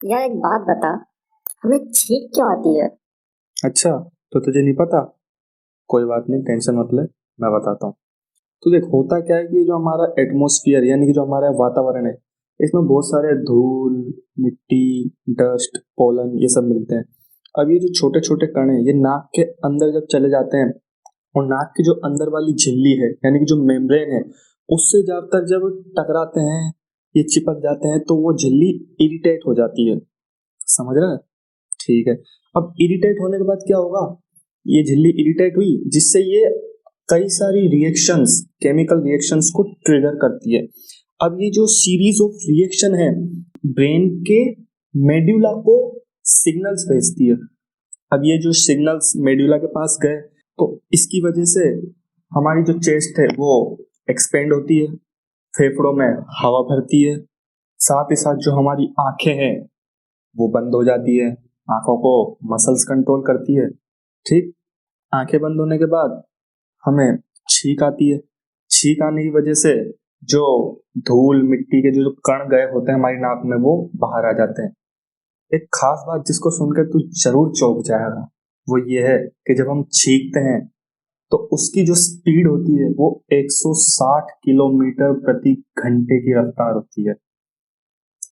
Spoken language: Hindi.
यार एक बात बता, हमें छींक क्यों आती है? अच्छा, तो तुझे नहीं पता। कोई बात नहीं, टेंशन मत ले, मैं बताता हूँ। तो देख, होता क्या है कि जो हमारा एटमॉस्फेयर यानी कि जो हमारा वातावरण है, इसमें बहुत सारे धूल, मिट्टी, डस्ट, पोलन ये सब मिलते हैं। अब ये जो छोटे छोटे कण हैं, ये नाक के अंदर जब चले जाते हैं और नाक की जो अंदर वाली झिल्ली है यानी कि जो मेम्ब्रेन है, उससे ज्यादातर जब टकराते हैं, ये चिपक जाते हैं, तो वो झिल्ली इरिटेट हो जाती है। समझ रहा है? ठीक है। अब इरिटेट होने के बाद क्या होगा? ये झिल्ली इरिटेट हुई, जिससे ये कई सारी रिएक्शंस, केमिकल रिएक्शंस को ट्रिगर करती है। अब ये जो सीरीज ऑफ रिएक्शन है, ब्रेन के मेड्यूला को सिग्नल्स भेजती है। अब ये जो सिग्नल्स मेड्यूला के पास गए, तो इसकी वजह से हमारी जो चेस्ट है वो एक्सपेंड होती है, फेफड़ों में हवा भरती है, साथ ही साथ जो हमारी आंखें हैं वो बंद हो जाती है। आंखों को मसल्स कंट्रोल करती है। ठीक। आंखें बंद होने के बाद हमें छींक आती है। छींक आने की वजह से जो धूल मिट्टी के जो जो कण गए होते हैं हमारी नाक में, वो बाहर आ जाते हैं। एक खास बात जिसको सुनकर तू जरूर चौंक जाएगा, वो ये है कि जब हम छींकते हैं तो उसकी जो स्पीड होती है वो 160 किलोमीटर प्रति घंटे की रफ्तार होती है।